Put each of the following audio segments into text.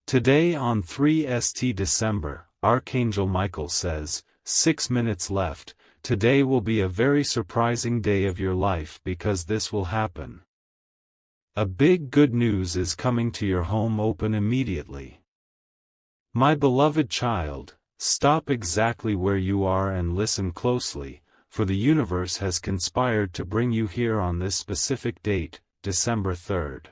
Today on 3st December, Archangel Michael says, 6 minutes left. Today will be a very surprising day of your life because this will happen. A big good news is coming to your home. Open immediately. My beloved child, stop exactly where you are and listen closely, for the universe has conspired to bring you here on this specific date, December 3rd.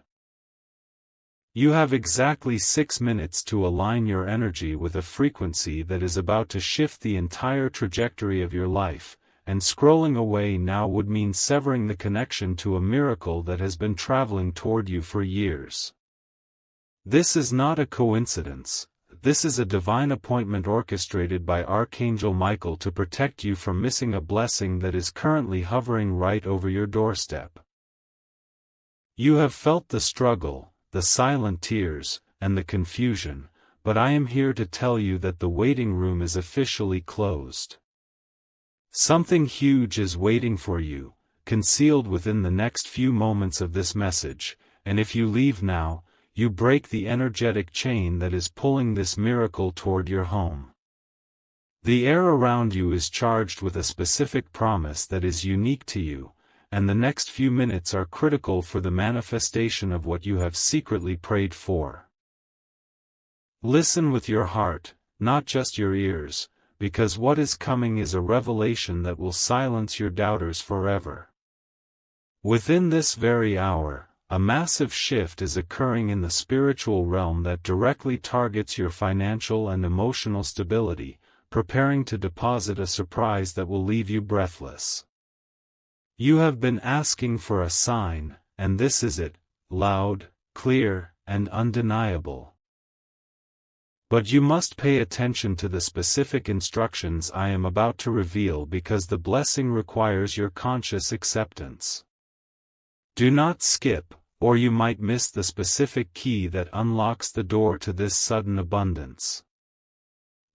You have exactly 6 minutes to align your energy with a frequency that is about to shift the entire trajectory of your life, and scrolling away now would mean severing the connection to a miracle that has been traveling toward you for years. This is not a coincidence. This is a divine appointment orchestrated by Archangel Michael to protect you from missing a blessing that is currently hovering right over your doorstep. You have felt the struggle, the silent tears, and the confusion, but I am here to tell you that the waiting room is officially closed. Something huge is waiting for you, concealed within the next few moments of this message, and if you leave now, you break the energetic chain that is pulling this miracle toward your home. The air around you is charged with a specific promise that is unique to you, and the next few minutes are critical for the manifestation of what you have secretly prayed for. Listen with your heart, not just your ears, because what is coming is a revelation that will silence your doubters forever. Within this very hour, a massive shift is occurring in the spiritual realm that directly targets your financial and emotional stability, preparing to deposit a surprise that will leave you breathless. You have been asking for a sign, and this is it, loud, clear, and undeniable. But you must pay attention to the specific instructions I am about to reveal because the blessing requires your conscious acceptance. Do not skip, or you might miss the specific key that unlocks the door to this sudden abundance.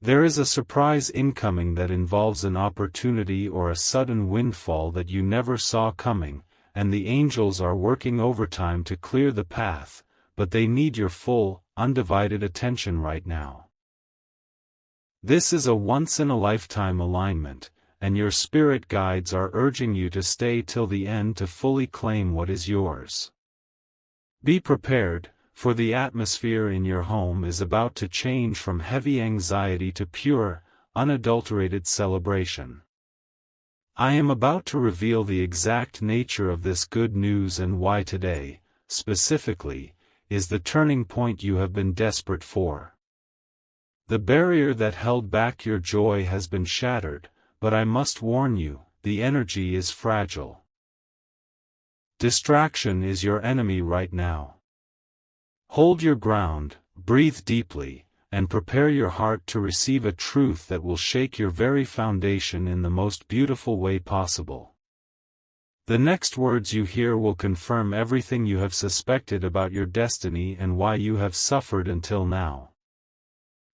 There is a surprise incoming that involves an opportunity or a sudden windfall that you never saw coming, and the angels are working overtime to clear the path, but they need your full, undivided attention right now. This is a once-in-a-lifetime alignment, and your spirit guides are urging you to stay till the end to fully claim what is yours. Be prepared, for the atmosphere in your home is about to change from heavy anxiety to pure, unadulterated celebration. I am about to reveal the exact nature of this good news and why today, specifically, is the turning point you have been desperate for. The barrier that held back your joy has been shattered, but I must warn you, the energy is fragile. Distraction is your enemy right now. Hold your ground, breathe deeply, and prepare your heart to receive a truth that will shake your very foundation in the most beautiful way possible. The next words you hear will confirm everything you have suspected about your destiny and why you have suffered until now.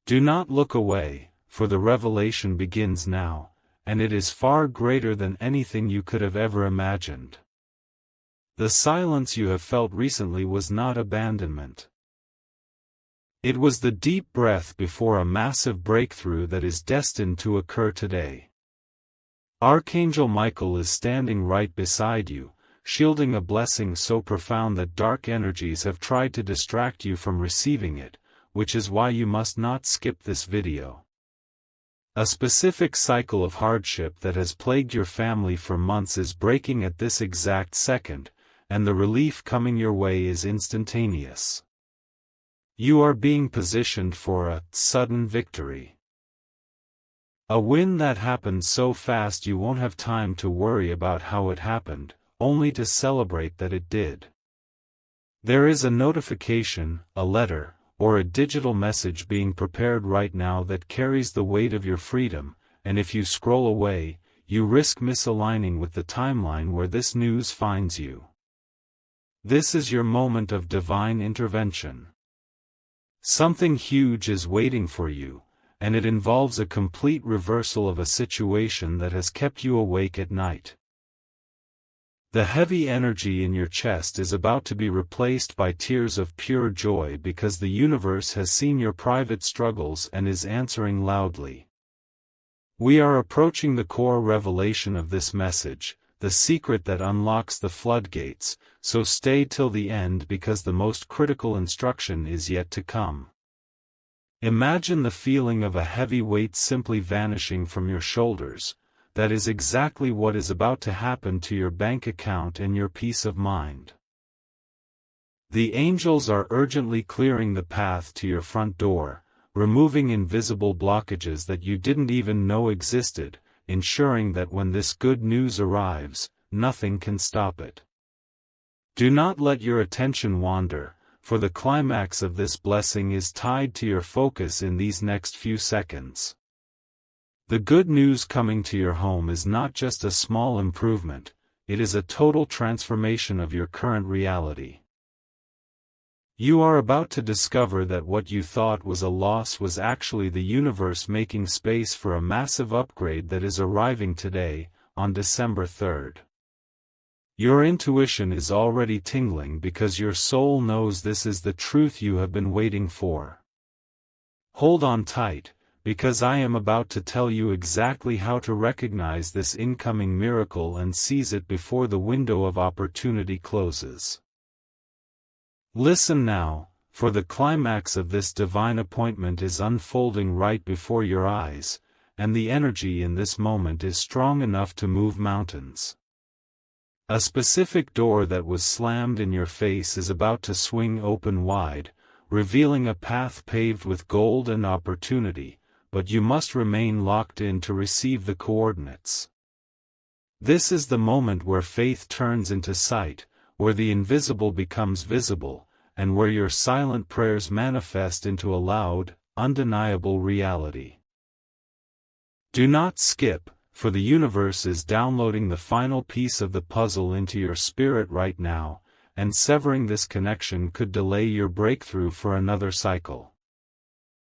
Do not look away, for the revelation begins now, and it is far greater than anything you could have ever imagined. The silence you have felt recently was not abandonment. It was the deep breath before a massive breakthrough that is destined to occur today. Archangel Michael is standing right beside you, shielding a blessing so profound that dark energies have tried to distract you from receiving it, which is why you must not skip this video. A specific cycle of hardship that has plagued your family for months is breaking at this exact second, and the relief coming your way is instantaneous. You are being positioned for a sudden victory. A win that happened so fast you won't have time to worry about how it happened, only to celebrate that it did. There is a notification, a letter, or a digital message being prepared right now that carries the weight of your freedom, and if you scroll away, you risk misaligning with the timeline where this news finds you. This is your moment of divine intervention. Something huge is waiting for you, and it involves a complete reversal of a situation that has kept you awake at night. The heavy energy in your chest is about to be replaced by tears of pure joy because the universe has seen your private struggles and is answering loudly. We are approaching the core revelation of this message, the secret that unlocks the floodgates, so stay till the end because the most critical instruction is yet to come. Imagine the feeling of a heavy weight simply vanishing from your shoulders. That is exactly what is about to happen to your bank account and your peace of mind. The angels are urgently clearing the path to your front door, removing invisible blockages that you didn't even know existed, ensuring that when this good news arrives, nothing can stop it. Do not let your attention wander, for the climax of this blessing is tied to your focus in these next few seconds. The good news coming to your home is not just a small improvement, it is a total transformation of your current reality. You are about to discover that what you thought was a loss was actually the universe making space for a massive upgrade that is arriving today, on December 3rd. Your intuition is already tingling because your soul knows this is the truth you have been waiting for. Hold on tight, because I am about to tell you exactly how to recognize this incoming miracle and seize it before the window of opportunity closes. Listen now, for the climax of this divine appointment is unfolding right before your eyes, and the energy in this moment is strong enough to move mountains. A specific door that was slammed in your face is about to swing open wide, revealing a path paved with gold and opportunity, but you must remain locked in to receive the coordinates. This is the moment where faith turns into sight, where the invisible becomes visible, and where your silent prayers manifest into a loud, undeniable reality. Do not skip, for the universe is downloading the final piece of the puzzle into your spirit right now, and severing this connection could delay your breakthrough for another cycle.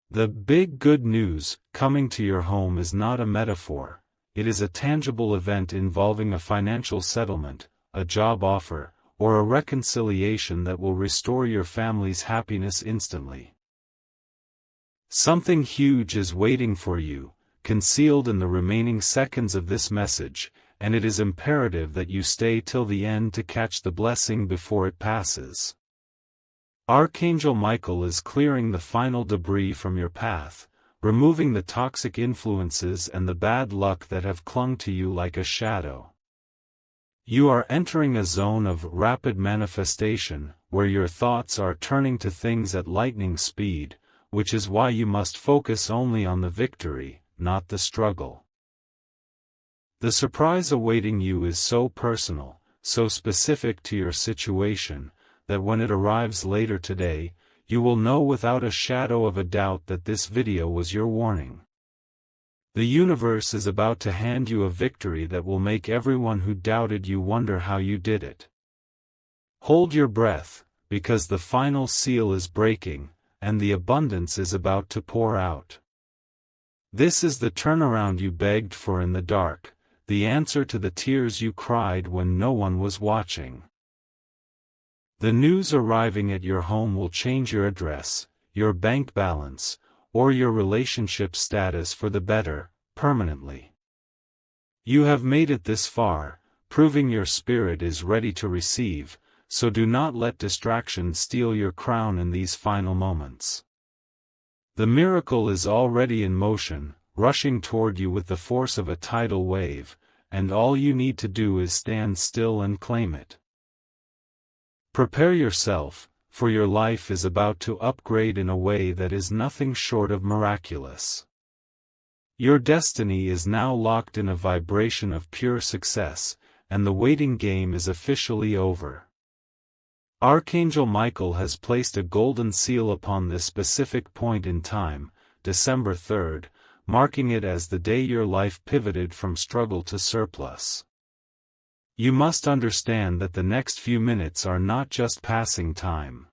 The big good news coming to your home is not a metaphor, it is a tangible event involving a financial settlement, a job offer, or a reconciliation that will restore your family's happiness instantly. Something huge is waiting for you, concealed in the remaining seconds of this message, and it is imperative that you stay till the end to catch the blessing before it passes. Archangel Michael is clearing the final debris from your path, removing the toxic influences and the bad luck that have clung to you like a shadow. You are entering a zone of rapid manifestation, where your thoughts are turning to things at lightning speed, which is why you must focus only on the victory, not the struggle. The surprise awaiting you is so personal, so specific to your situation, that when it arrives later today, you will know without a shadow of a doubt that this video was your warning. The universe is about to hand you a victory that will make everyone who doubted you wonder how you did it. Hold your breath, because the final seal is breaking, and the abundance is about to pour out. This is the turnaround you begged for in the dark, the answer to the tears you cried when no one was watching. The news arriving at your home will change your address, your bank balance, or your relationship status for the better, permanently. You have made it this far, proving your spirit is ready to receive, so do not let distraction steal your crown in these final moments. The miracle is already in motion, rushing toward you with the force of a tidal wave, and all you need to do is stand still and claim it. Prepare yourself, for your life is about to upgrade in a way that is nothing short of miraculous. Your destiny is now locked in a vibration of pure success, and the waiting game is officially over. Archangel Michael has placed a golden seal upon this specific point in time, December 3rd, marking it as the day your life pivoted from struggle to surplus. You must understand that the next few minutes are not just passing time.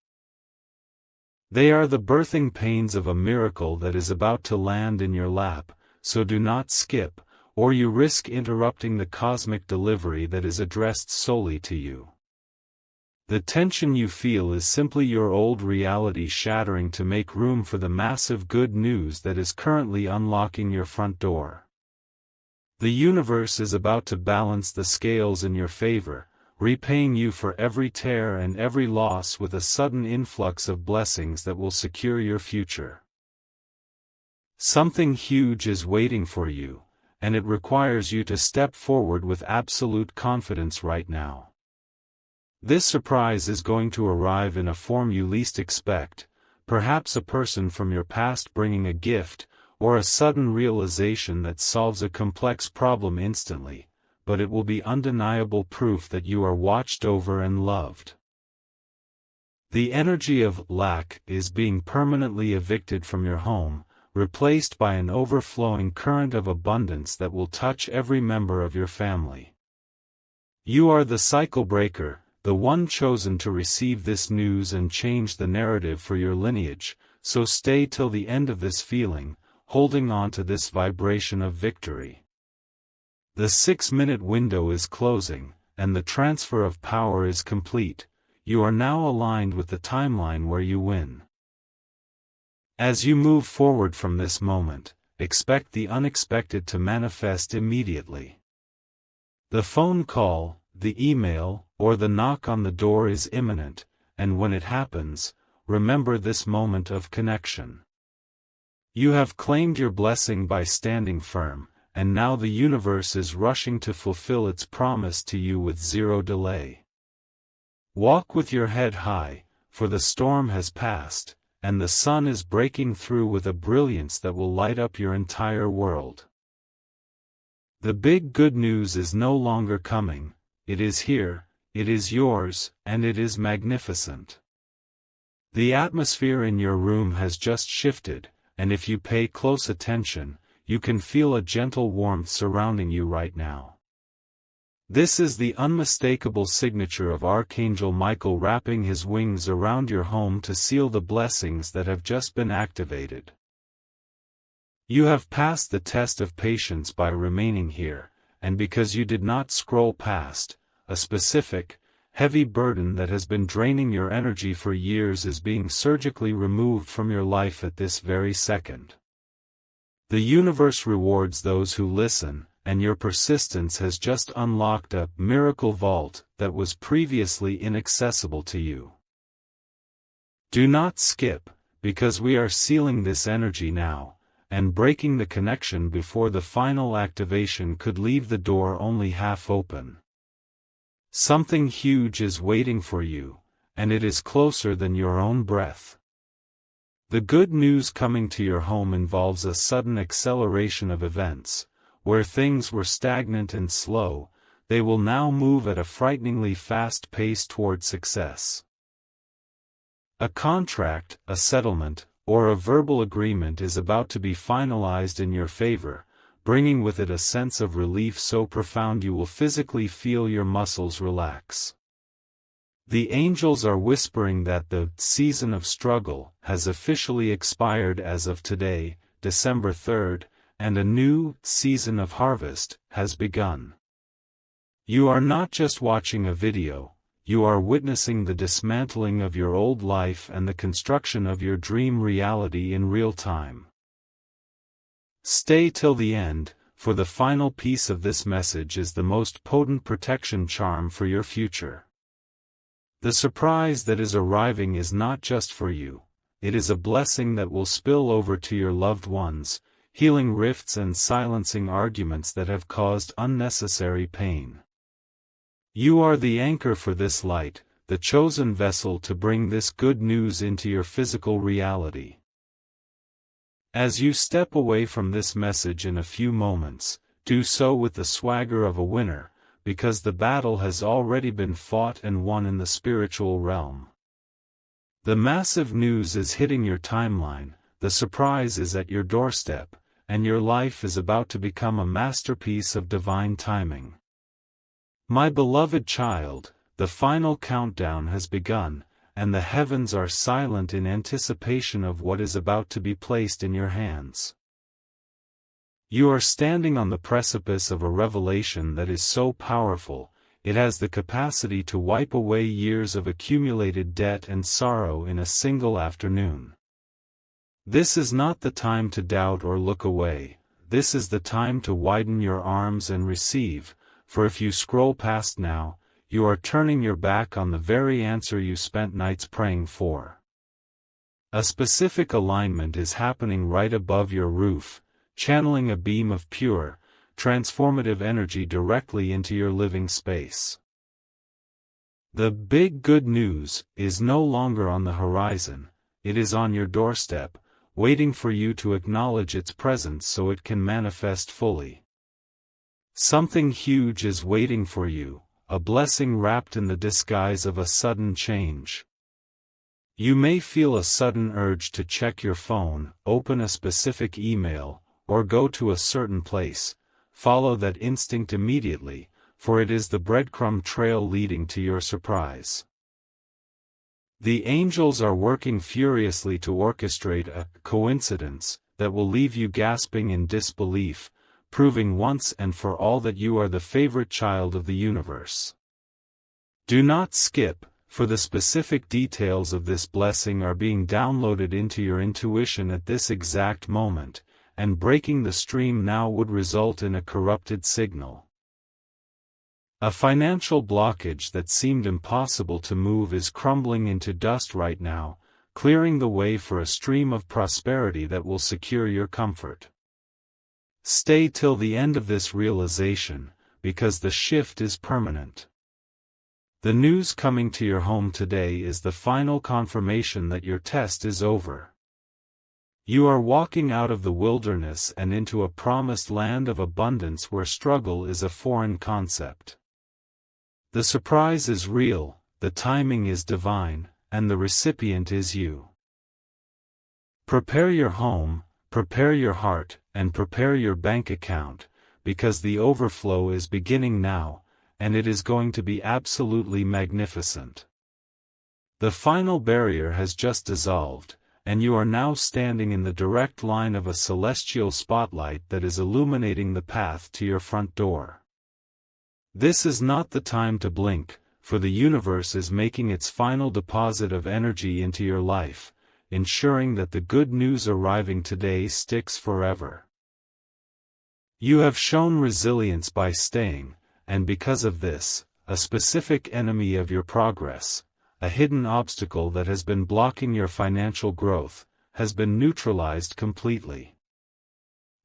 They are the birthing pains of a miracle that is about to land in your lap, so do not skip, or you risk interrupting the cosmic delivery that is addressed solely to you. The tension you feel is simply your old reality shattering to make room for the massive good news that is currently unlocking your front door. The universe is about to balance the scales in your favor, repaying you for every tear and every loss with a sudden influx of blessings that will secure your future. Something huge is waiting for you, and it requires you to step forward with absolute confidence right now. This surprise is going to arrive in a form you least expect, perhaps a person from your past bringing a gift, or a sudden realization that solves a complex problem instantly, but it will be undeniable proof that you are watched over and loved. The energy of lack is being permanently evicted from your home, replaced by an overflowing current of abundance that will touch every member of your family. You are the cycle breaker, the one chosen to receive this news and change the narrative for your lineage, so stay till the end of this feeling, holding on to this vibration of victory. The 6-minute window is closing, and the transfer of power is complete. You are now aligned with the timeline where you win. As you move forward from this moment, expect the unexpected to manifest immediately. The phone call, the email, or the knock on the door is imminent, and when it happens, remember this moment of connection. You have claimed your blessing by standing firm, and now the universe is rushing to fulfill its promise to you with zero delay. Walk with your head high, for the storm has passed, and the sun is breaking through with a brilliance that will light up your entire world. The big good news is no longer coming, it is here, it is yours, and it is magnificent. The atmosphere in your room has just shifted, and if you pay close attention, you can feel a gentle warmth surrounding you right now. This is the unmistakable signature of Archangel Michael wrapping his wings around your home to seal the blessings that have just been activated. You have passed the test of patience by remaining here, and because you did not scroll past, a specific, heavy burden that has been draining your energy for years is being surgically removed from your life at this very second. The universe rewards those who listen, and your persistence has just unlocked a miracle vault that was previously inaccessible to you. Do not skip, because we are sealing this energy now, and breaking the connection before the final activation could leave the door only half open. Something huge is waiting for you, and it is closer than your own breath. The good news coming to your home involves a sudden acceleration of events. Where things were stagnant and slow, they will now move at a frighteningly fast pace toward success. A contract, a settlement, or a verbal agreement is about to be finalized in your favor, bringing with it a sense of relief so profound you will physically feel your muscles relax. The angels are whispering that the season of struggle has officially expired as of today, December 3rd, and a new season of harvest has begun. You are not just watching a video, you are witnessing the dismantling of your old life and the construction of your dream reality in real time. Stay till the end, for the final piece of this message is the most potent protection charm for your future. The surprise that is arriving is not just for you, it is a blessing that will spill over to your loved ones, healing rifts and silencing arguments that have caused unnecessary pain. You are the anchor for this light, the chosen vessel to bring this good news into your physical reality. As you step away from this message in a few moments, do so with the swagger of a winner, because the battle has already been fought and won in the spiritual realm. The massive news is hitting your timeline, the surprise is at your doorstep, and your life is about to become a masterpiece of divine timing. My beloved child, the final countdown has begun, and the heavens are silent in anticipation of what is about to be placed in your hands. You are standing on the precipice of a revelation that is so powerful, it has the capacity to wipe away years of accumulated debt and sorrow in a single afternoon. This is not the time to doubt or look away, this is the time to widen your arms and receive, for if you scroll past now, you are turning your back on the very answer you spent nights praying for. A specific alignment is happening right above your roof, channeling a beam of pure, transformative energy directly into your living space. The big good news is no longer on the horizon, it is on your doorstep, waiting for you to acknowledge its presence so it can manifest fully. Something huge is waiting for you, a blessing wrapped in the disguise of a sudden change. You may feel a sudden urge to check your phone, open a specific email, or go to a certain place. Follow that instinct immediately, for it is the breadcrumb trail leading to your surprise. The angels are working furiously to orchestrate a coincidence that will leave you gasping in disbelief, proving once and for all that you are the favorite child of the universe. Do not skip, for the specific details of this blessing are being downloaded into your intuition at this exact moment, and breaking the stream now would result in a corrupted signal. A financial blockage that seemed impossible to move is crumbling into dust right now, clearing the way for a stream of prosperity that will secure your comfort. Stay till the end of this realization, because the shift is permanent. The news coming to your home today is the final confirmation that your test is over. You are walking out of the wilderness and into a promised land of abundance where struggle is a foreign concept. The surprise is real, the timing is divine, and the recipient is you. Prepare your home, prepare your heart, and prepare your bank account, because the overflow is beginning now, and it is going to be absolutely magnificent. The final barrier has just dissolved, and you are now standing in the direct line of a celestial spotlight that is illuminating the path to your front door. This is not the time to blink, for the universe is making its final deposit of energy into your life, ensuring that the good news arriving today sticks forever. You have shown resilience by staying, and because of this, a specific enemy of your progress, a hidden obstacle that has been blocking your financial growth, has been neutralized completely.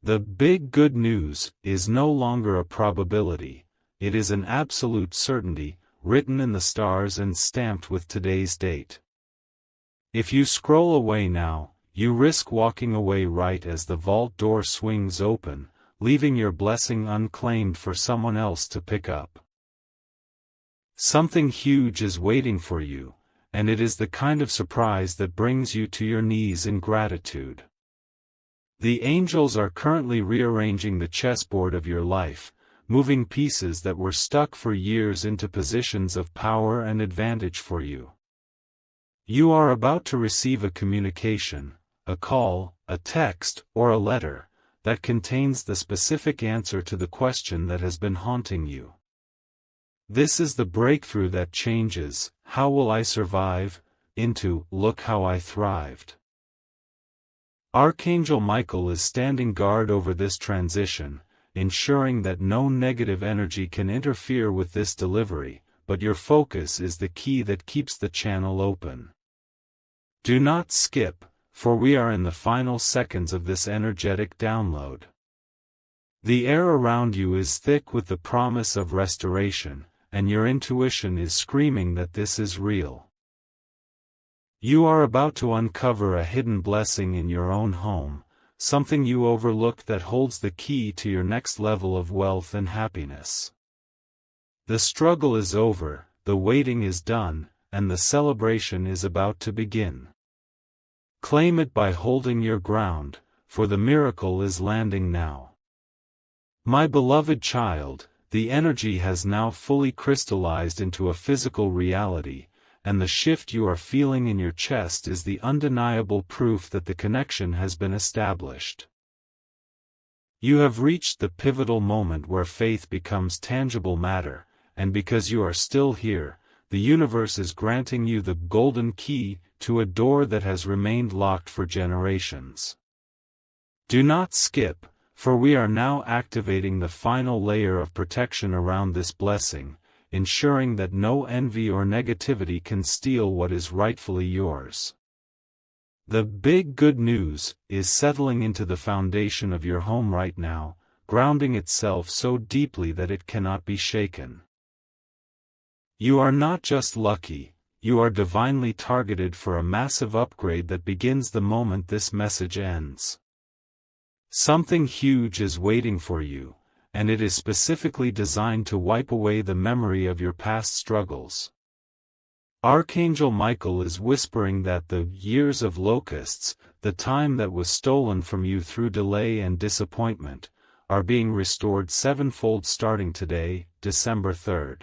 The big good news is no longer a probability, it is an absolute certainty, written in the stars and stamped with today's date. If you scroll away now, you risk walking away right as the vault door swings open, leaving your blessing unclaimed for someone else to pick up. Something huge is waiting for you, and it is the kind of surprise that brings you to your knees in gratitude. The angels are currently rearranging the chessboard of your life, moving pieces that were stuck for years into positions of power and advantage for you. You are about to receive a communication, a call, a text, or a letter, that contains the specific answer to the question that has been haunting you. This is the breakthrough that changes, "How will I survive?" into, "Look how I thrived." Archangel Michael is standing guard over this transition, ensuring that no negative energy can interfere with this delivery, but your focus is the key that keeps the channel open. Do not skip, for we are in the final seconds of this energetic download. The air around you is thick with the promise of restoration, and your intuition is screaming that this is real. You are about to uncover a hidden blessing in your own home, something you overlooked that holds the key to your next level of wealth and happiness. The struggle is over, the waiting is done, and the celebration is about to begin. Claim it by holding your ground, for the miracle is landing now. My beloved child, the energy has now fully crystallized into a physical reality, and the shift you are feeling in your chest is the undeniable proof that the connection has been established. You have reached the pivotal moment where faith becomes tangible matter, and because you are still here, the universe is granting you the golden key to a door that has remained locked for generations. Do not skip, for we are now activating the final layer of protection around this blessing, ensuring that no envy or negativity can steal what is rightfully yours. The big good news is settling into the foundation of your home right now, grounding itself so deeply that it cannot be shaken. You are not just lucky, you are divinely targeted for a massive upgrade that begins the moment this message ends. Something huge is waiting for you, and it is specifically designed to wipe away the memory of your past struggles. Archangel Michael is whispering that the years of locusts, the time that was stolen from you through delay and disappointment, are being restored sevenfold starting today, December 3rd.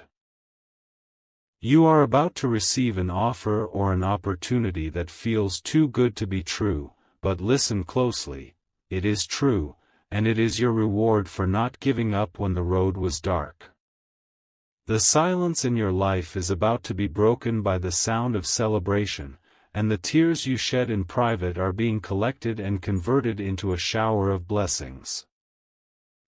You are about to receive an offer or an opportunity that feels too good to be true, but listen closely, it is true, and it is your reward for not giving up when the road was dark. The silence in your life is about to be broken by the sound of celebration, and the tears you shed in private are being collected and converted into a shower of blessings.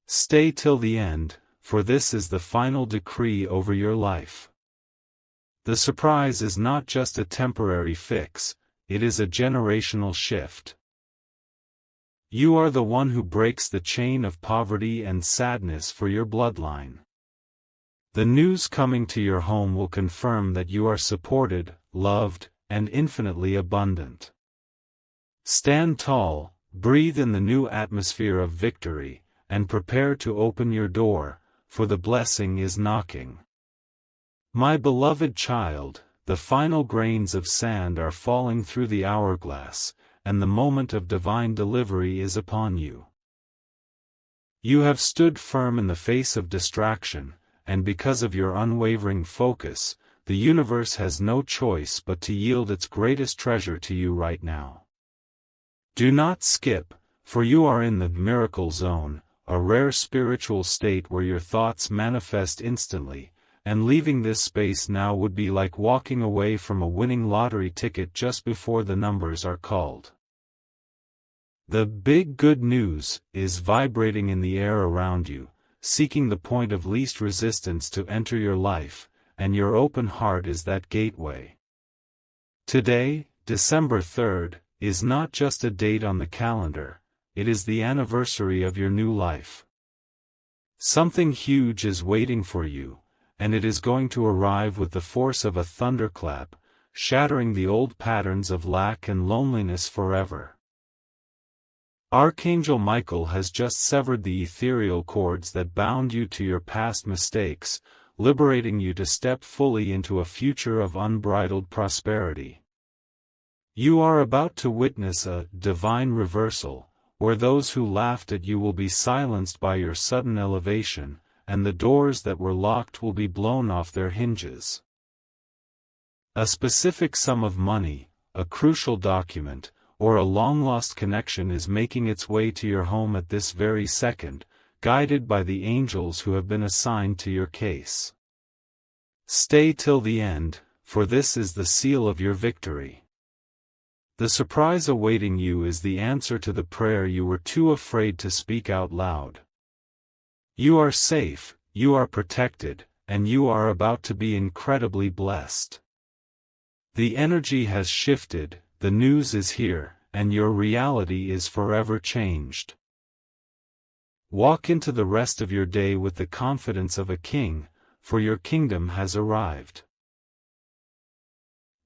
Stay till the end, for this is the final decree over your life. The surprise is not just a temporary fix, it is a generational shift. You are the one who breaks the chain of poverty and sadness for your bloodline. The news coming to your home will confirm that you are supported, loved, and infinitely abundant. Stand tall, breathe in the new atmosphere of victory, and prepare to open your door, for the blessing is knocking. My beloved child, the final grains of sand are falling through the hourglass, and the moment of divine delivery is upon you. You have stood firm in the face of distraction, and because of your unwavering focus, the universe has no choice but to yield its greatest treasure to you right now. Do not skip, for you are in the miracle zone, a rare spiritual state where your thoughts manifest instantly, and leaving this space now would be like walking away from a winning lottery ticket just before the numbers are called. The big good news is vibrating in the air around you, seeking the point of least resistance to enter your life, and your open heart is that gateway. Today, December 3rd, is not just a date on the calendar, it is the anniversary of your new life. Something huge is waiting for you, and it is going to arrive with the force of a thunderclap, shattering the old patterns of lack and loneliness forever. Archangel Michael has just severed the ethereal cords that bound you to your past mistakes, liberating you to step fully into a future of unbridled prosperity. You are about to witness a divine reversal, where those who laughed at you will be silenced by your sudden elevation, and the doors that were locked will be blown off their hinges. A specific sum of money, a crucial document, or a long-lost connection is making its way to your home at this very second, guided by the angels who have been assigned to your case. Stay till the end, for this is the seal of your victory. The surprise awaiting you is the answer to the prayer you were too afraid to speak out loud. You are safe, you are protected, and you are about to be incredibly blessed. The energy has shifted, the news is here, and your reality is forever changed. Walk into the rest of your day with the confidence of a king, for your kingdom has arrived.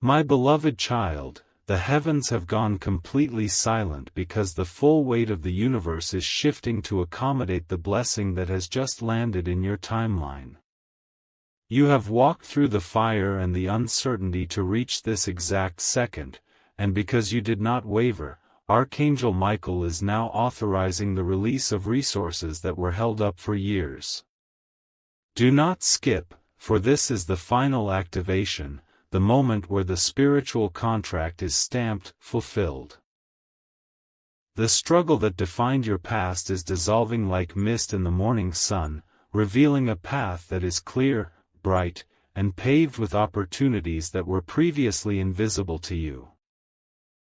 My beloved child, the heavens have gone completely silent because the full weight of the universe is shifting to accommodate the blessing that has just landed in your timeline. You have walked through the fire and the uncertainty to reach this exact second, and because you did not waver, Archangel Michael is now authorizing the release of resources that were held up for years. Do not skip, for this is the final activation, the moment where the spiritual contract is stamped, fulfilled. The struggle that defined your past is dissolving like mist in the morning sun, revealing a path that is clear, bright, and paved with opportunities that were previously invisible to you.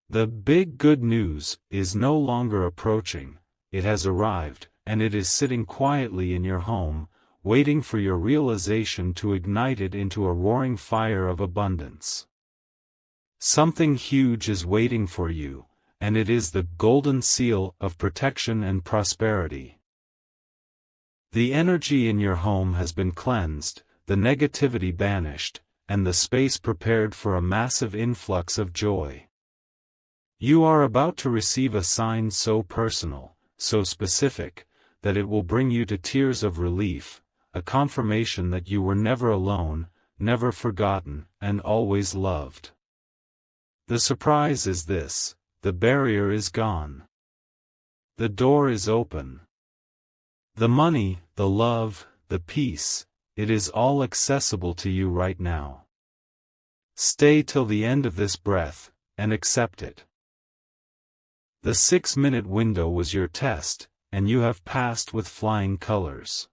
The big good news is no longer approaching, it has arrived, and it is sitting quietly in your home, waiting for your realization to ignite it into a roaring fire of abundance. Something huge is waiting for you, and it is the golden seal of protection and prosperity. The energy in your home has been cleansed, the negativity banished, and the space prepared for a massive influx of joy. You are about to receive a sign so personal, so specific, that it will bring you to tears of relief, a confirmation that you were never alone, never forgotten, and always loved. The surprise is this: the barrier is gone. The door is open. The money, the love, the peace, it is all accessible to you right now. Stay till the end of this breath, and accept it. The 6-minute window was your test, and you have passed with flying colors.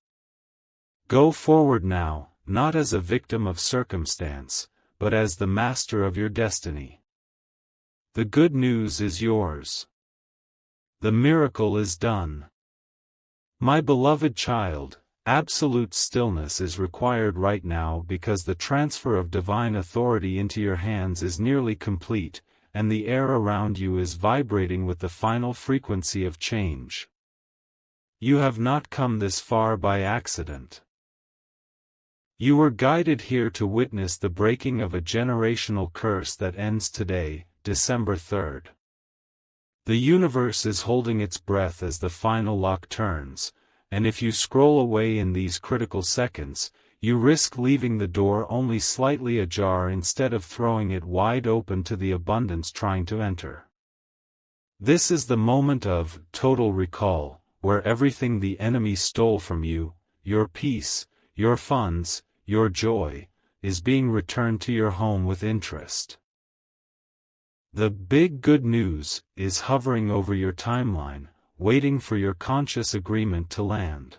Go forward now, not as a victim of circumstance, but as the master of your destiny. The good news is yours. The miracle is done. My beloved child, absolute stillness is required right now because the transfer of divine authority into your hands is nearly complete, and the air around you is vibrating with the final frequency of change. You have not come this far by accident. You were guided here to witness the breaking of a generational curse that ends today, December 3rd. The universe is holding its breath as the final lock turns, and if you scroll away in these critical seconds, you risk leaving the door only slightly ajar instead of throwing it wide open to the abundance trying to enter. This is the moment of total recall, where everything the enemy stole from you, your peace, your funds, your joy, is being returned to your home with interest. The big good news is hovering over your timeline, waiting for your conscious agreement to land.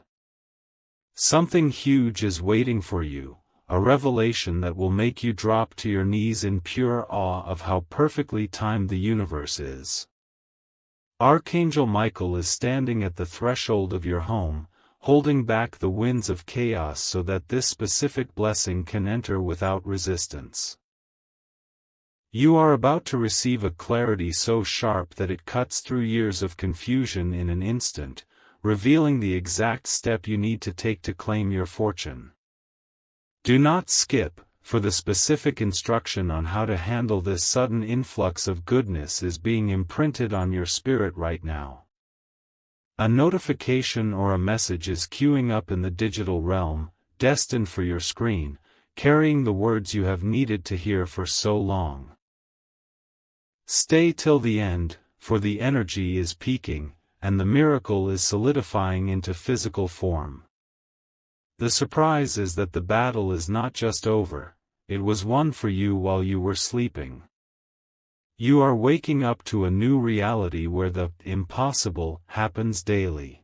Something huge is waiting for you, a revelation that will make you drop to your knees in pure awe of how perfectly timed the universe is. Archangel Michael is standing at the threshold of your home, holding back the winds of chaos so that this specific blessing can enter without resistance. You are about to receive a clarity so sharp that it cuts through years of confusion in an instant, revealing the exact step you need to take to claim your fortune. Do not skip, for the specific instruction on how to handle this sudden influx of goodness is being imprinted on your spirit right now. A notification or a message is queuing up in the digital realm, destined for your screen, carrying the words you have needed to hear for so long. Stay till the end, for the energy is peaking, and the miracle is solidifying into physical form. The surprise is that the battle is not just over, it was won for you while you were sleeping. You are waking up to a new reality where the impossible happens daily.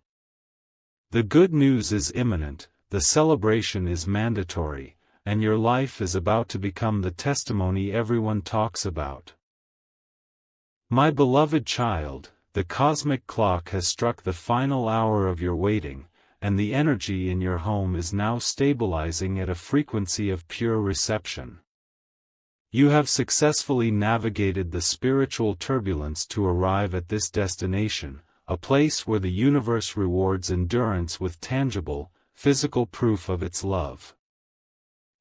The good news is imminent, the celebration is mandatory, and your life is about to become the testimony everyone talks about. My beloved child, the cosmic clock has struck the final hour of your waiting, and the energy in your home is now stabilizing at a frequency of pure reception. You have successfully navigated the spiritual turbulence to arrive at this destination, a place where the universe rewards endurance with tangible, physical proof of its love.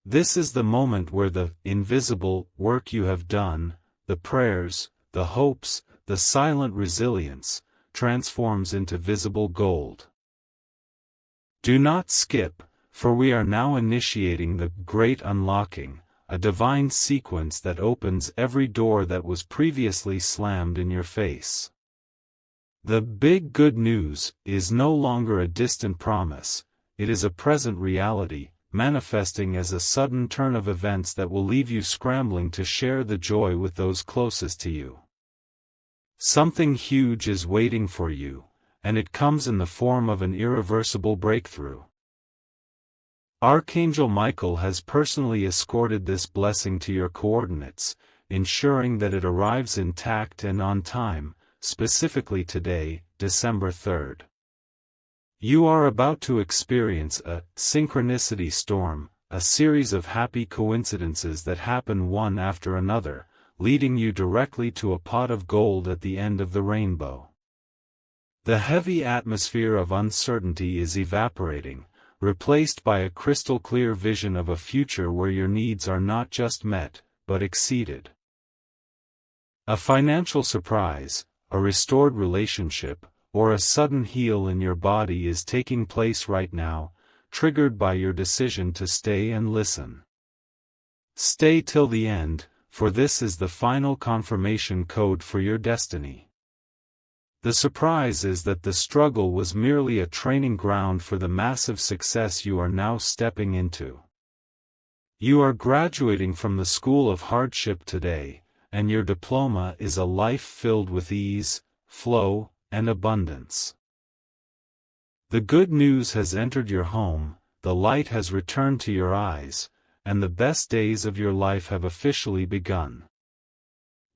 This is the moment where the invisible work you have done, the prayers, the hopes, the silent resilience, transforms into visible gold. Do not skip, for we are now initiating the Great Unlocking, a divine sequence that opens every door that was previously slammed in your face. The big good news is no longer a distant promise, it is a present reality, manifesting as a sudden turn of events that will leave you scrambling to share the joy with those closest to you. Something huge is waiting for you, and it comes in the form of an irreversible breakthrough. Archangel Michael has personally escorted this blessing to your coordinates, ensuring that it arrives intact and on time, specifically today, December 3rd. You are about to experience a synchronicity storm, a series of happy coincidences that happen one after another, leading you directly to a pot of gold at the end of the rainbow. The heavy atmosphere of uncertainty is evaporating, replaced by a crystal-clear vision of a future where your needs are not just met, but exceeded. A financial surprise, a restored relationship, or a sudden heal in your body is taking place right now, triggered by your decision to stay and listen. Stay till the end, for this is the final confirmation code for your destiny. The surprise is that the struggle was merely a training ground for the massive success you are now stepping into. You are graduating from the school of hardship today, and your diploma is a life filled with ease, flow, and abundance. The good news has entered your home, the light has returned to your eyes, and the best days of your life have officially begun.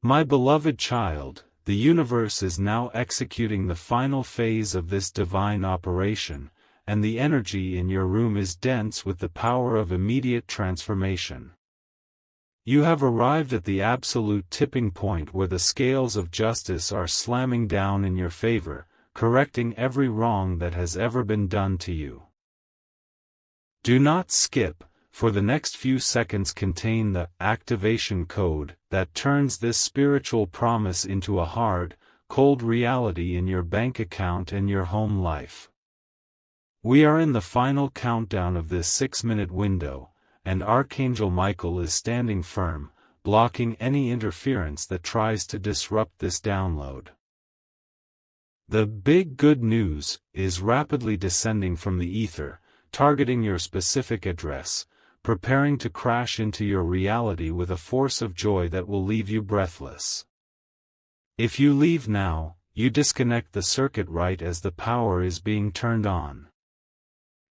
My beloved child, the universe is now executing the final phase of this divine operation, and the energy in your room is dense with the power of immediate transformation. You have arrived at the absolute tipping point where the scales of justice are slamming down in your favor, correcting every wrong that has ever been done to you. Do not skip, for the next few seconds contain the activation code that turns this spiritual promise into a hard, cold reality in your bank account and your home life. We are in the final countdown of this 6-minute window, and Archangel Michael is standing firm, blocking any interference that tries to disrupt this download. The big good news is rapidly descending from the ether, targeting your specific address, preparing to crash into your reality with a force of joy that will leave you breathless. If you leave now, you disconnect the circuit right as the power is being turned on.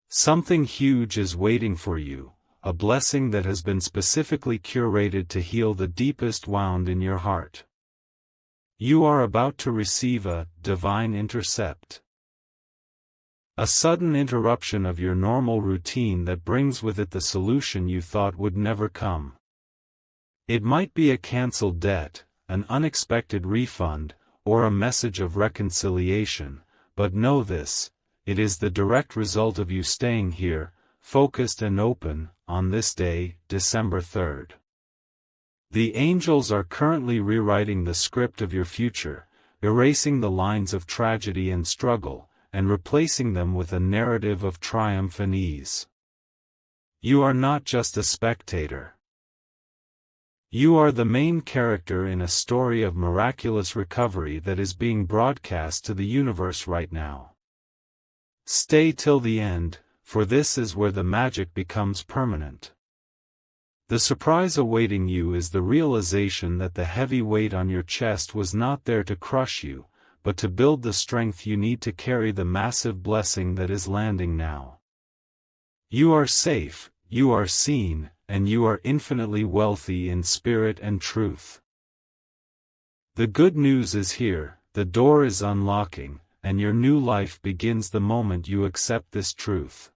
Something huge is waiting for you, a blessing that has been specifically curated to heal the deepest wound in your heart. You are about to receive a divine intercept. A sudden interruption of your normal routine that brings with it the solution you thought would never come. It might be a canceled debt, an unexpected refund, or a message of reconciliation, but know this, it is the direct result of you staying here, focused and open, on this day, December 3rd. The angels are currently rewriting the script of your future, erasing the lines of tragedy and struggle, and replacing them with a narrative of triumph and ease. You are not just a spectator. You are the main character in a story of miraculous recovery that is being broadcast to the universe right now. Stay till the end, for this is where the magic becomes permanent. The surprise awaiting you is the realization that the heavy weight on your chest was not there to crush you, but to build the strength you need to carry the massive blessing that is landing now. You are safe, you are seen, and you are infinitely wealthy in spirit and truth. The good news is here, the door is unlocking, and your new life begins the moment you accept this truth.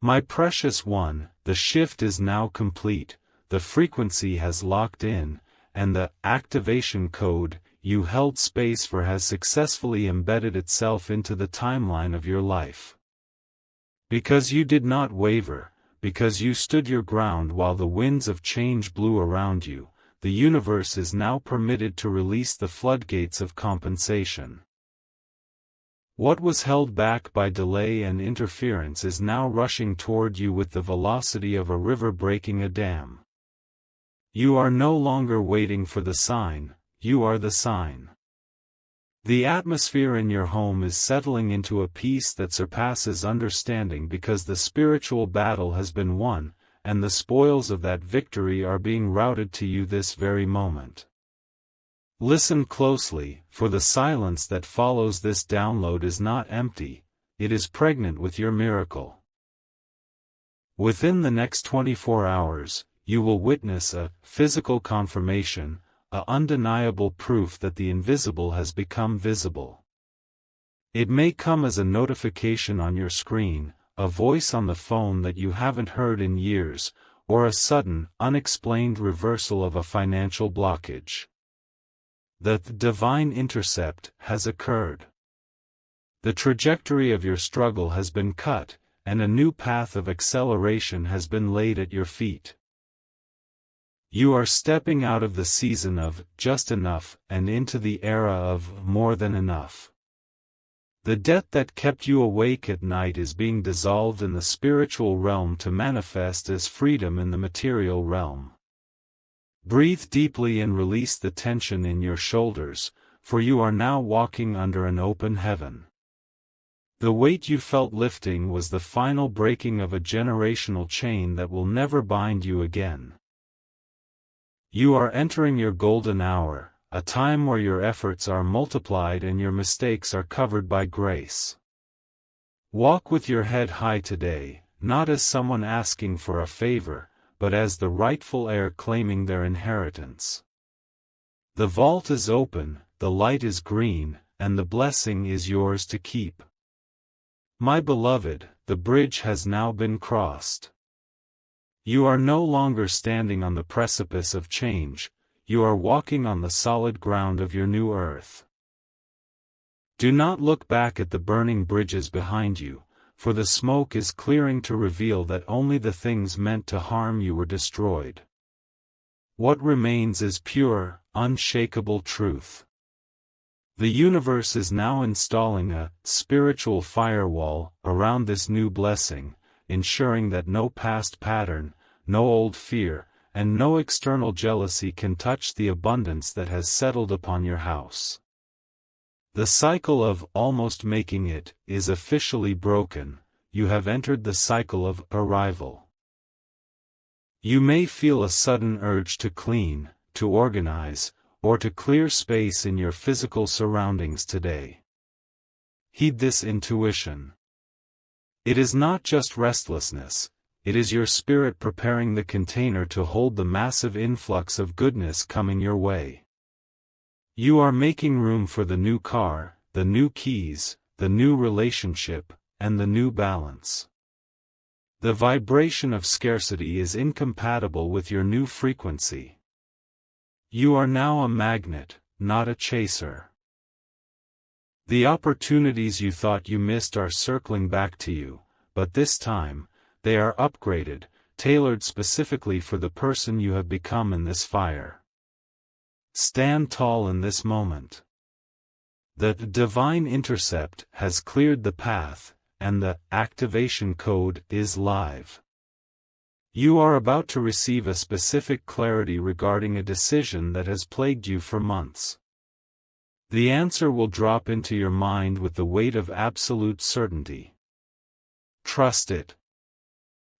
My precious one, the shift is now complete, the frequency has locked in, and the activation code you held space for has successfully embedded itself into the timeline of your life. Because you did not waver, because you stood your ground while the winds of change blew around you, the universe is now permitted to release the floodgates of compensation. What was held back by delay and interference is now rushing toward you with the velocity of a river breaking a dam. You are no longer waiting for the sign, you are the sign. The atmosphere in your home is settling into a peace that surpasses understanding because the spiritual battle has been won, and the spoils of that victory are being routed to you this very moment. Listen closely, for the silence that follows this download is not empty, it is pregnant with your miracle. Within the next 24 hours, you will witness a physical confirmation, a undeniable proof that the invisible has become visible. It may come as a notification on your screen, a voice on the phone that you haven't heard in years, or a sudden, unexplained reversal of a financial blockage. The divine intercept has occurred. The trajectory of your struggle has been cut, and a new path of acceleration has been laid at your feet. You are stepping out of the season of just enough and into the era of more than enough. The debt that kept you awake at night is being dissolved in the spiritual realm to manifest as freedom in the material realm. Breathe deeply and release the tension in your shoulders, for you are now walking under an open heaven. The weight you felt lifting was the final breaking of a generational chain that will never bind you again. You are entering your golden hour, a time where your efforts are multiplied and your mistakes are covered by grace. Walk with your head high today, not as someone asking for a favor, but as the rightful heir claiming their inheritance. The vault is open, the light is green, and the blessing is yours to keep. My beloved, the bridge has now been crossed. You are no longer standing on the precipice of change, you are walking on the solid ground of your new earth. Do not look back at the burning bridges behind you, for the smoke is clearing to reveal that only the things meant to harm you were destroyed. What remains is pure, unshakable truth. The universe is now installing a spiritual firewall around this new blessing, ensuring that no past pattern, no old fear, and no external jealousy can touch the abundance that has settled upon your house. The cycle of almost making it is officially broken. You have entered the cycle of arrival. You may feel a sudden urge to clean, to organize, or to clear space in your physical surroundings today. Heed this intuition. It is not just restlessness, it is your spirit preparing the container to hold the massive influx of goodness coming your way. You are making room for the new car, the new keys, the new relationship, and the new balance. The vibration of scarcity is incompatible with your new frequency. You are now a magnet, not a chaser. The opportunities you thought you missed are circling back to you, but this time, they are upgraded, tailored specifically for the person you have become in this fire. Stand tall in this moment. The divine intercept has cleared the path, and the activation code is live. You are about to receive a specific clarity regarding a decision that has plagued you for months. The answer will drop into your mind with the weight of absolute certainty. Trust it.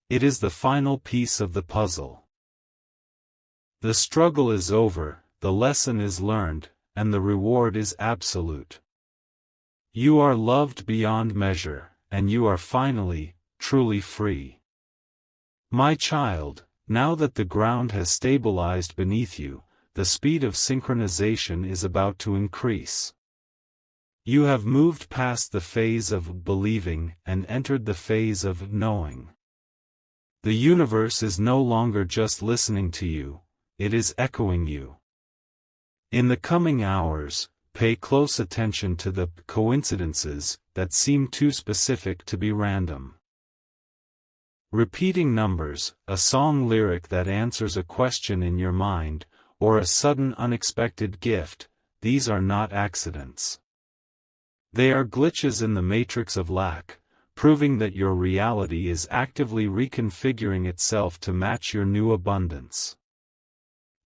It is the final piece of the puzzle. The struggle is over, the lesson is learned, and the reward is absolute. You are loved beyond measure, and you are finally, truly free. My child, now that the ground has stabilized beneath you, the speed of synchronization is about to increase. You have moved past the phase of believing and entered the phase of knowing. The universe is no longer just listening to you, it is echoing you. In the coming hours, pay close attention to the coincidences that seem too specific to be random. Repeating numbers, a song lyric that answers a question in your mind, or a sudden unexpected gift, these are not accidents. They are glitches in the matrix of lack, proving that your reality is actively reconfiguring itself to match your new abundance.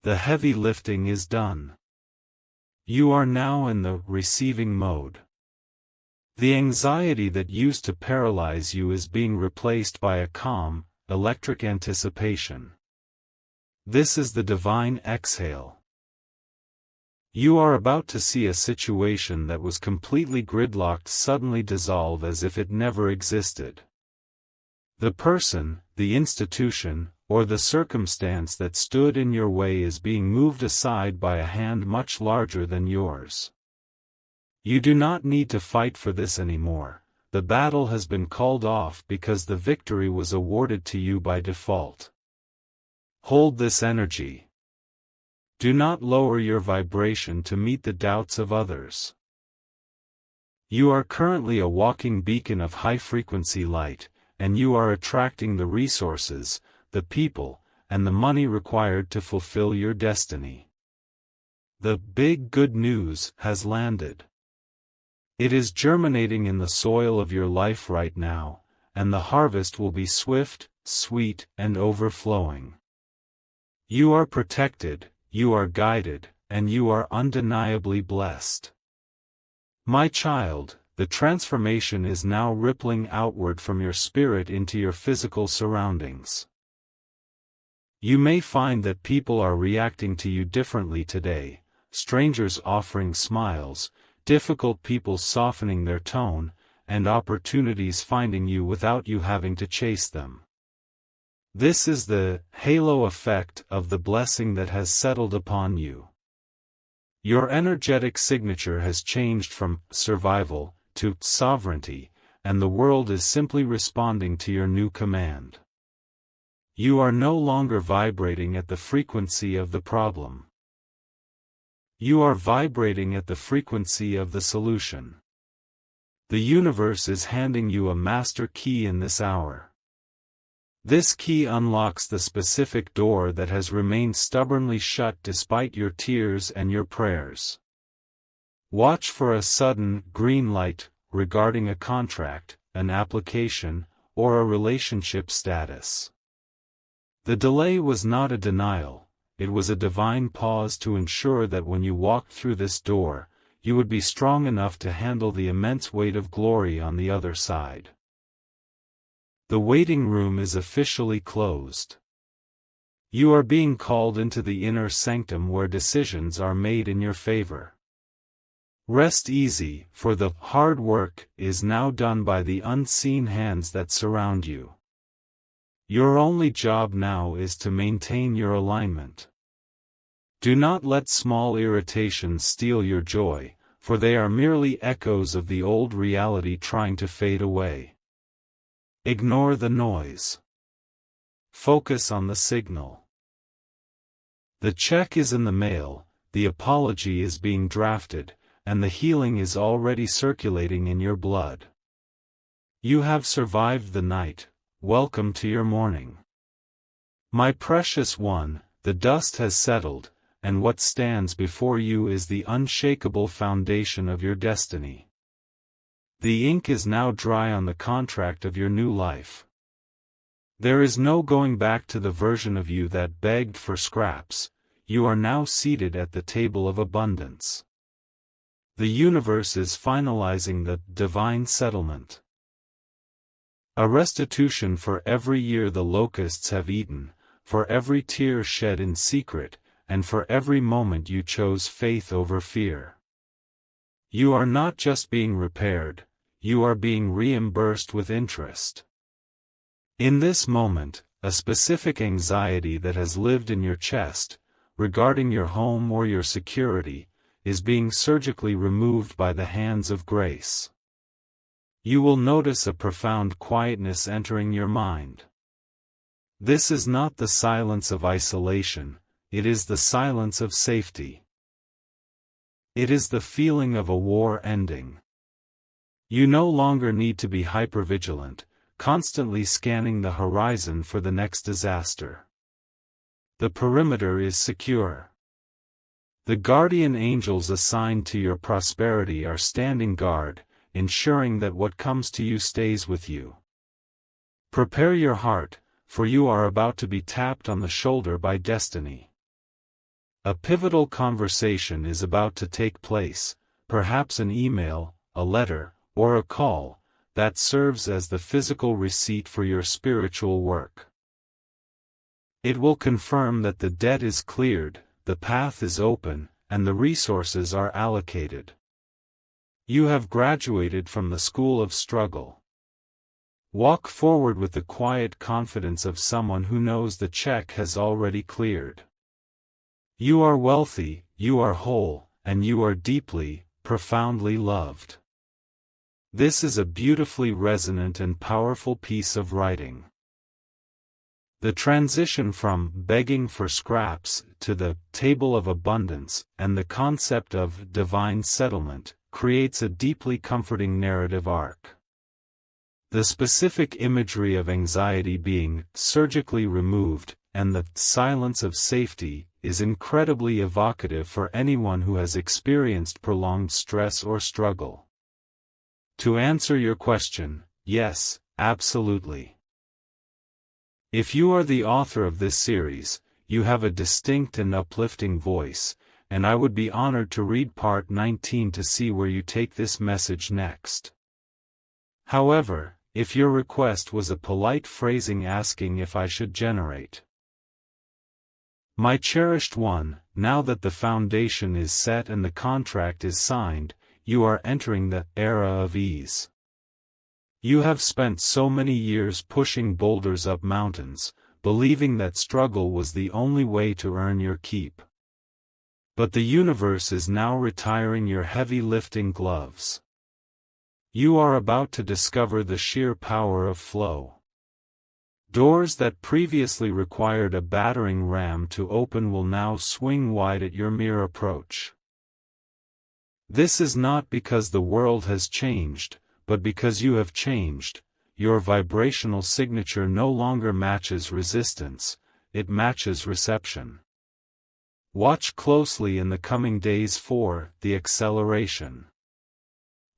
The heavy lifting is done. You are now in the receiving mode. The anxiety that used to paralyze you is being replaced by a calm, electric anticipation. This is the divine exhale. You are about to see a situation that was completely gridlocked suddenly dissolve as if it never existed. The person, the institution, or the circumstance that stood in your way is being moved aside by a hand much larger than yours. You do not need to fight for this anymore. The battle has been called off because the victory was awarded to you by default. Hold this energy. Do not lower your vibration to meet the doubts of others. You are currently a walking beacon of high-frequency light, and you are attracting the resources, the people, and the money required to fulfill your destiny. The big good news has landed. It is germinating in the soil of your life right now, and the harvest will be swift, sweet, and overflowing. You are protected, you are guided, and you are undeniably blessed. My child, the transformation is now rippling outward from your spirit into your physical surroundings. You may find that people are reacting to you differently today, strangers offering smiles, difficult people softening their tone, and opportunities finding you without you having to chase them. This is the halo effect of the blessing that has settled upon you. Your energetic signature has changed from survival to sovereignty, and the world is simply responding to your new command. You are no longer vibrating at the frequency of the problem. You are vibrating at the frequency of the solution. The universe is handing you a master key in this hour. This key unlocks the specific door that has remained stubbornly shut despite your tears and your prayers. Watch for a sudden green light regarding a contract, an application, or a relationship status. The delay was not a denial, it was a divine pause to ensure that when you walked through this door, you would be strong enough to handle the immense weight of glory on the other side. The waiting room is officially closed. You are being called into the inner sanctum where decisions are made in your favor. Rest easy, for the hard work is now done by the unseen hands that surround you. Your only job now is to maintain your alignment. Do not let small irritations steal your joy, for they are merely echoes of the old reality trying to fade away. Ignore the noise. Focus on the signal. The check is in the mail, the apology is being drafted, and the healing is already circulating in your blood. You have survived the night, welcome to your morning. My precious one, the dust has settled, and what stands before you is the unshakable foundation of your destiny. The ink is now dry on the contract of your new life. There is no going back to the version of you that begged for scraps. You are now seated at the table of abundance. The universe is finalizing the divine settlement. A restitution for every year the locusts have eaten, for every tear shed in secret, and for every moment you chose faith over fear. You are not just being repaired, you are being reimbursed with interest. In this moment, a specific anxiety that has lived in your chest, regarding your home or your security, is being surgically removed by the hands of grace. You will notice a profound quietness entering your mind. This is not the silence of isolation, it is the silence of safety. It is the feeling of a war ending. You no longer need to be hypervigilant, constantly scanning the horizon for the next disaster. The perimeter is secure. The guardian angels assigned to your prosperity are standing guard, ensuring that what comes to you stays with you. Prepare your heart, for you are about to be tapped on the shoulder by destiny. A pivotal conversation is about to take place, perhaps an email, a letter, or a call, that serves as the physical receipt for your spiritual work. It will confirm that the debt is cleared, the path is open, and the resources are allocated. You have graduated from the school of struggle. Walk forward with the quiet confidence of someone who knows the check has already cleared. You are wealthy, you are whole, and you are deeply, profoundly loved. This is a beautifully resonant and powerful piece of writing. The transition from begging for scraps to the table of abundance and the concept of divine settlement creates a deeply comforting narrative arc. The specific imagery of anxiety being surgically removed and the silence of safety is incredibly evocative for anyone who has experienced prolonged stress or struggle. To answer your question, yes, absolutely. If you are the author of this series, you have a distinct and uplifting voice, and I would be honored to read part 19 to see where you take this message next. However, if your request was a polite phrasing asking if I should generate. My cherished one, now that the foundation is set and the contract is signed, you are entering the era of ease. You have spent so many years pushing boulders up mountains, believing that struggle was the only way to earn your keep. But the universe is now retiring your heavy lifting gloves. You are about to discover the sheer power of flow. Doors that previously required a battering ram to open will now swing wide at your mere approach. This is not because the world has changed, but because you have changed. Your vibrational signature no longer matches resistance, it matches reception. Watch closely in the coming days for the acceleration.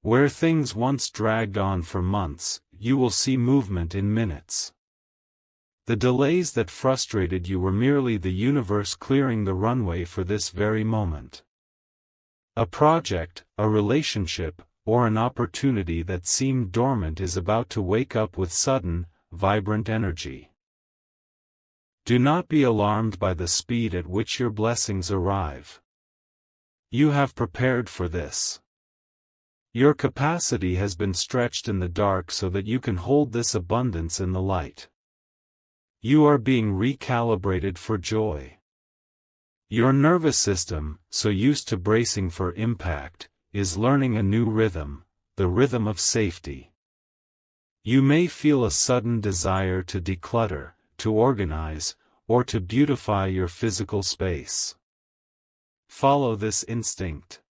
Where things once dragged on for months, you will see movement in minutes. The delays that frustrated you were merely the universe clearing the runway for this very moment. A project, a relationship, or an opportunity that seemed dormant is about to wake up with sudden, vibrant energy. Do not be alarmed by the speed at which your blessings arrive. You have prepared for this. Your capacity has been stretched in the dark so that you can hold this abundance in the light. You are being recalibrated for joy. Your nervous system, so used to bracing for impact, is learning a new rhythm, the rhythm of safety. You may feel a sudden desire to declutter, to organize, or to beautify your physical space. Follow this instinct.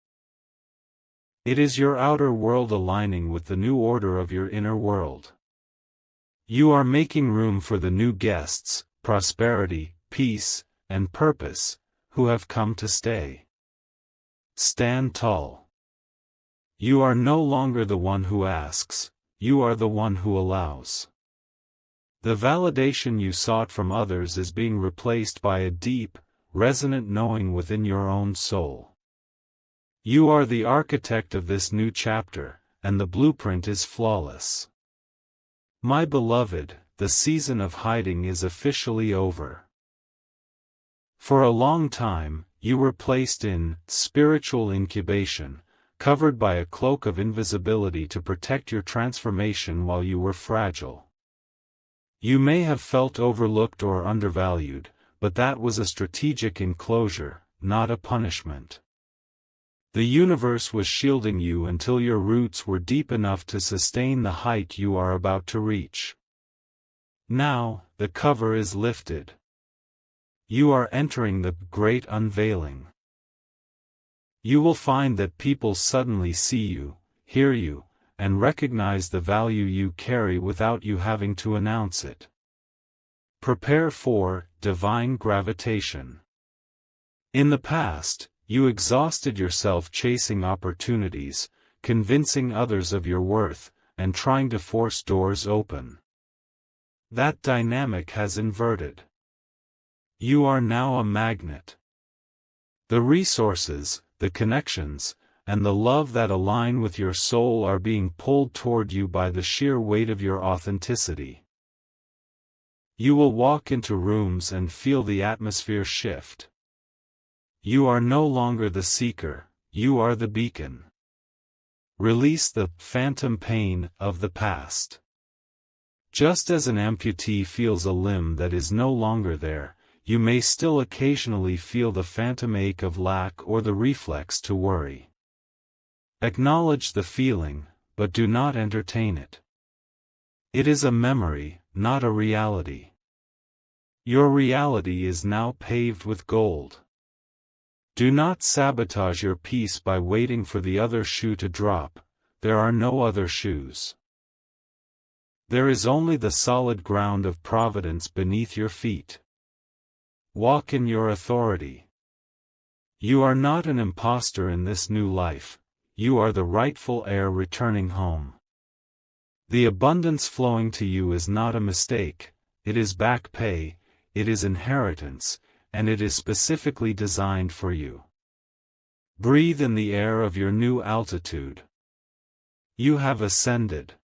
It is your outer world aligning with the new order of your inner world. You are making room for the new guests, prosperity, peace, and purpose, who have come to stay. Stand tall. You are no longer the one who asks, you are the one who allows. The validation you sought from others is being replaced by a deep, resonant knowing within your own soul. You are the architect of this new chapter, and the blueprint is flawless. My beloved, the season of hiding is officially over. For a long time, you were placed in spiritual incubation, covered by a cloak of invisibility to protect your transformation while you were fragile. You may have felt overlooked or undervalued, but that was a strategic enclosure, not a punishment. The universe was shielding you until your roots were deep enough to sustain the height you are about to reach. Now, the cover is lifted. You are entering the great unveiling. You will find that people suddenly see you, hear you, and recognize the value you carry without you having to announce it. Prepare for divine gravitation. In the past, you exhausted yourself chasing opportunities, convincing others of your worth, and trying to force doors open. That dynamic has inverted. You are now a magnet. The resources, the connections, and the love that align with your soul are being pulled toward you by the sheer weight of your authenticity. You will walk into rooms and feel the atmosphere shift. You are no longer the seeker, you are the beacon. Release the phantom pain of the past. Just as an amputee feels a limb that is no longer there, you may still occasionally feel the phantom ache of lack or the reflex to worry. Acknowledge the feeling, but do not entertain it. It is a memory, not a reality. Your reality is now paved with gold. Do not sabotage your peace by waiting for the other shoe to drop. There are no other shoes. There is only the solid ground of providence beneath your feet. Walk in your authority. You are not an imposter in this new life, you are the rightful heir returning home. The abundance flowing to you is not a mistake, it is back pay, it is inheritance, and it is specifically designed for you. Breathe in the air of your new altitude. You have ascended.